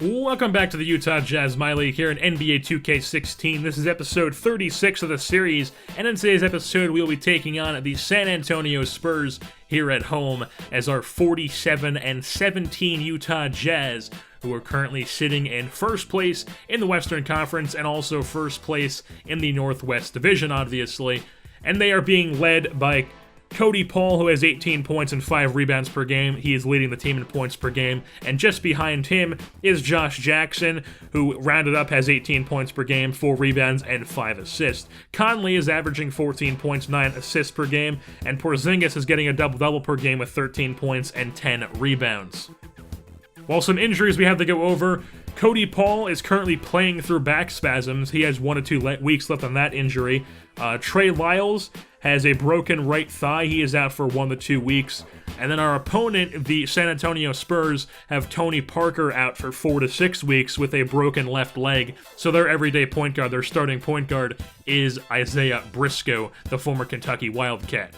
Welcome back to the Utah Jazz MyLeague here in NBA 2K16. This is episode 36 of the series, and in today's episode we will be taking on the San Antonio Spurs here at home as our 47-17 Utah Jazz, who are currently sitting in first place in the Western Conference and also first place in the Northwest Division, obviously. And they are being led by Cody Paul, who has 18 points and 5 rebounds per game. He is leading the team in points per game. And just behind him is Josh Jackson, who rounded up has 18 points per game, 4 rebounds, and 5 assists. Conley is averaging 14 points, 9 assists per game. And Porzingis is getting a double-double per game with 13 points and 10 rebounds. While some injuries we have to go over, Cody Paul is currently playing through back spasms. He has 1 to 2 weeks left on that injury. Trey Lyles has a broken right thigh. He is out for 1 to 2 weeks. And then our opponent, the San Antonio Spurs, have Tony Parker out for 4 to 6 weeks with a broken left leg. So their everyday point guard, their starting point guard, is Isaiah Briscoe, the former Kentucky Wildcat.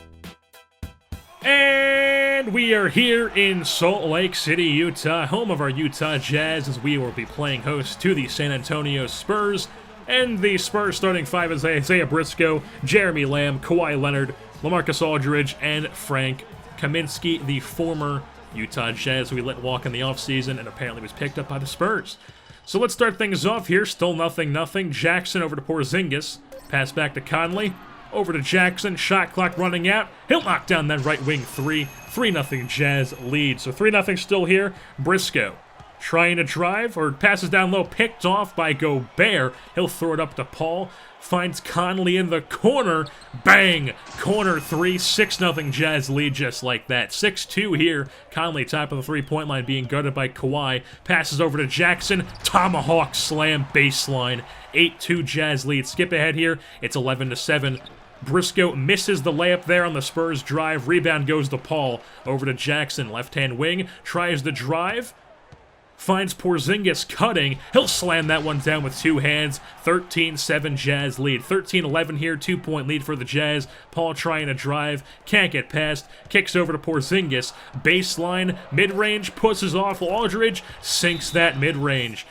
And we are here in Salt Lake City, Utah, home of our Utah Jazz, as we will be playing host to the San Antonio Spurs. And the Spurs starting 5 is Isaiah Briscoe, Jeremy Lamb, Kawhi Leonard, LaMarcus Aldridge, and Frank Kaminsky, the former Utah Jazz who we let walk in the offseason and apparently was picked up by the Spurs. So let's start things off here. Still nothing. Jackson over to Porzingis. Pass back to Conley. Over to Jackson. Shot clock running out. He'll knock down that right wing 3. 3-0 Jazz lead. So 3-0 still here. Briscoe trying to drive, or passes down low, picked off by Gobert. He'll throw it up to Paul. Finds Conley in the corner. Bang! Corner 3, 6-0 Jazz lead just like that. 6-2 here. Conley top of the three-point line being guarded by Kawhi. Passes over to Jackson. Tomahawk slam baseline. 8-2 Jazz lead. Skip ahead here. It's 11-7. Briscoe misses the layup there on the Spurs drive. Rebound goes to Paul. Over to Jackson. Left-hand wing. Tries the drive. Finds Porzingis cutting. He'll slam that one down with 2 hands. 13-7 Jazz lead. 13-11 here. 2-point lead for the Jazz. Paul trying to drive. Can't get past. Kicks over to Porzingis. Baseline. Mid-range. Pushes off Aldridge. Sinks that mid-range.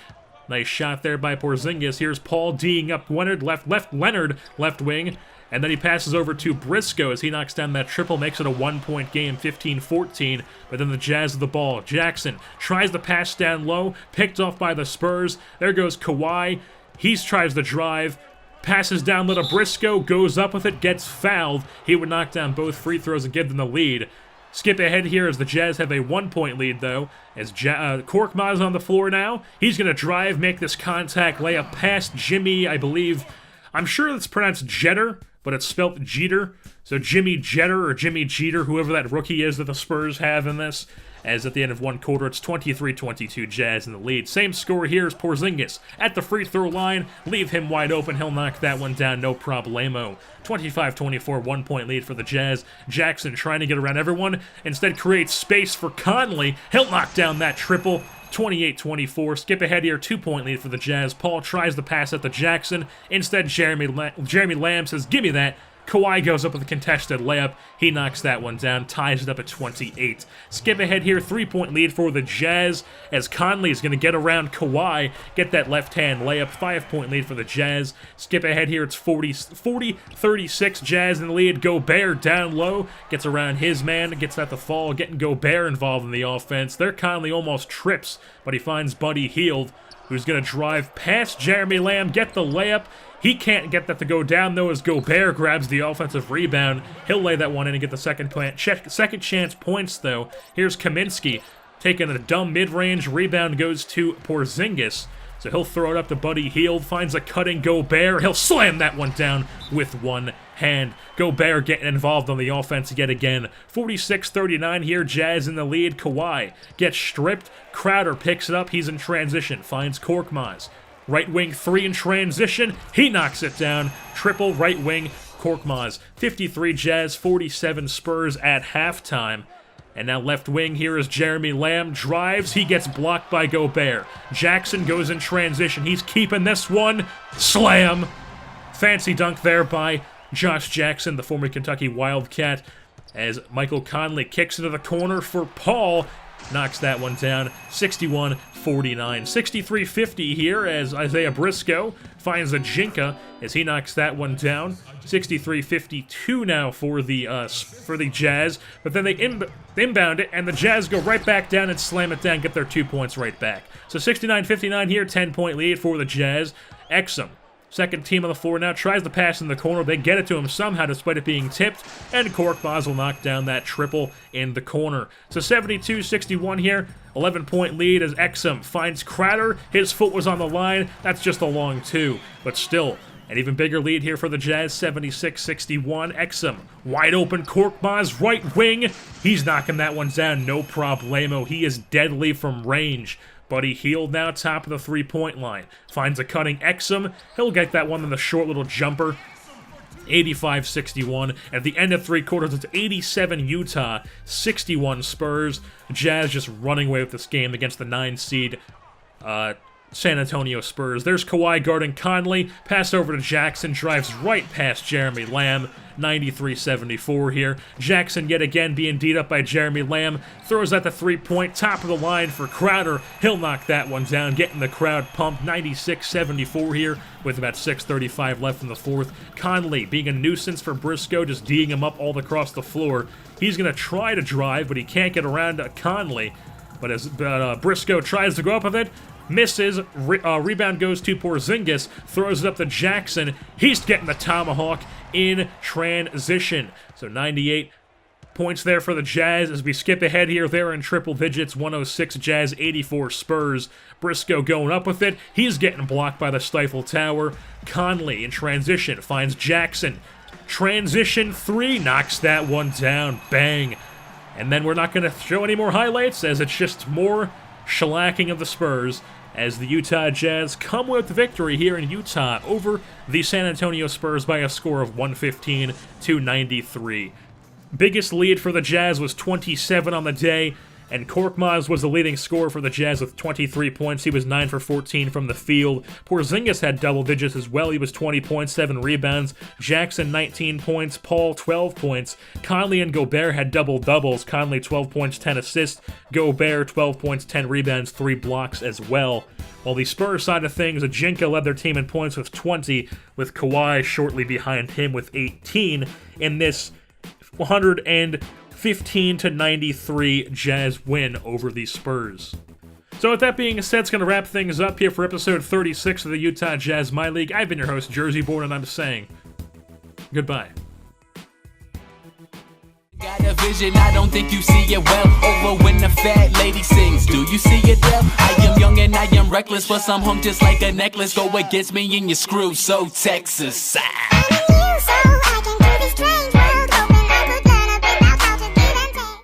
Nice shot there by Porzingis. Here's Paul D'ing up Leonard. Leonard left wing. And then he passes over to Briscoe as he knocks down that triple, makes it a 1-point game, 15-14. But then the Jazz with the ball. Jackson tries to pass down low, picked off by the Spurs. There goes Kawhi. He tries the drive, passes down low to Briscoe, goes up with it, gets fouled. He would knock down both free throws and give them the lead. Skip ahead here as the Jazz have a 1-point lead, though, as Korkmaz on the floor now. He's going to drive, make this contact layup past Jimmy, I believe. I'm sure it's pronounced Jeter, but it's spelt Jeter. So Jimmy Jeter or Jimmy Jeter, whoever that rookie is that the Spurs have in this, as at the end of one quarter, it's 23-22 Jazz in the lead. Same score here as Porzingis at the free throw line. Leave him wide open. He'll knock that one down, no problemo. 25-24, 1-point lead for the Jazz. Jackson trying to get around everyone. Instead creates space for Conley. He'll knock down that triple. 28-24. Skip ahead here, 2-point lead for the Jazz. Paul tries the pass at the Jackson. Instead, Jeremy Lamb says, "Give me that." Kawhi goes up with a contested layup. He knocks that one down, ties it up at 28. Skip ahead here, 3-point lead for the Jazz, as Conley is going to get around Kawhi, get that left-hand layup. 5-point lead for the Jazz. Skip ahead here, it's 40-36 Jazz in the lead. Gobert down low, gets around his man, gets at the fall, getting Gobert involved in the offense. There Conley almost trips, but he finds Buddy Hield, who's going to drive past Jeremy Lamb, get the layup. He can't get that to go down, though, as Gobert grabs the offensive rebound. He'll lay that one in and get the second chance points, though. Here's Kaminsky taking a dumb mid-range. Rebound goes to Porzingis. So he'll throw it up to Buddy Hield, finds a cutting Gobert. He'll slam that one down with one hand. Gobert getting involved on the offense yet again. 46-39 here, Jazz in the lead. Kawhi gets stripped. Crowder picks it up. He's in transition. Finds Korkmaz. Right wing 3 in transition. He knocks it down. Triple right wing Korkmaz. 53 Jazz, 47 Spurs at halftime. And now left wing here is Jeremy Lamb. Drives. He gets blocked by Gobert. Jackson goes in transition. He's keeping this one. Slam. Fancy dunk there by Josh Jackson, the former Kentucky Wildcat, as Michael Conley kicks into the corner for Paul. knocks that one down, 61-49. 63-50 here as Isaiah Briscoe finds a Jinka as he knocks that one down. 63-52 now for the Jazz, but then they inbound it, and the Jazz go right back down and slam it down, get their 2 points right back. So 69-59 here, 10-point lead for the Jazz. Exum, second team on the floor now, tries to pass in the corner. They get it to him somehow despite it being tipped, and Korkmaz will knock down that triple in the corner. So 72-61 here, 11-point lead as Exum finds Crowder. His foot was on the line. That's just a long two, but still an even bigger lead here for the Jazz, 76-61. Exum, wide open, Korkmaz, right wing. He's knocking that one down, no problemo. He is deadly from range. Buddy Hield now top of the three-point line. Finds a cutting Exum. He'll get that one in the short little jumper. 85-61. At the end of three quarters, it's 87 Utah, 61 Spurs. Jazz just running away with this game against the 9 seed San Antonio Spurs. There's Kawhi guarding Conley. Pass over to Jackson. Drives right past Jeremy Lamb. 93-74 here. Jackson yet again being beat up by Jeremy Lamb. Throws at the three-point. Top of the line for Crowder. He'll knock that one down. Getting the crowd pumped. 96-74 here with about 6:35 left in the fourth. Conley being a nuisance for Briscoe. Just D'ing him up all across the floor. He's going to try to drive, but he can't get around Conley. But as Briscoe tries to go up with it, misses. Rebound goes to Porzingis. Throws it up to Jackson. He's getting the tomahawk in transition. So 98 points there for the Jazz. As we skip ahead here, they're in triple digits. 106 Jazz, 84 Spurs. Briscoe going up with it. He's getting blocked by the Stifle Tower. Conley in transition finds Jackson. Transition three. Knocks that one down. Bang. And then we're not going to show any more highlights as it's just more shellacking of the Spurs as the Utah Jazz come with the victory here in Utah over the San Antonio Spurs by a score of 115-93. Biggest lead for the Jazz was 27 on the day, and Korkmaz was the leading scorer for the Jazz with 23 points. He was 9 for 14 from the field. Porzingis had double digits as well. He was 20 points, 7 rebounds. Jackson, 19 points. Paul, 12 points. Conley and Gobert had double-doubles. Conley, 12 points, 10 assists. Gobert, 12 points, 10 rebounds, 3 blocks as well. While the Spurs side of things, Ajinka led their team in points with 20, with Kawhi shortly behind him with 18 in this 115-93 Jazz win over the Spurs. So with that being said, it's going to wrap things up here for episode 36 of the Utah Jazz My League. I've been your host, Jersey Born, and I'm saying goodbye. Got a vision, I don't think you see it well. Over when the fat lady sings, do you see it there? I am young and I am reckless, plus I'm hung just like a necklace. Go against me and you screw, so Texas.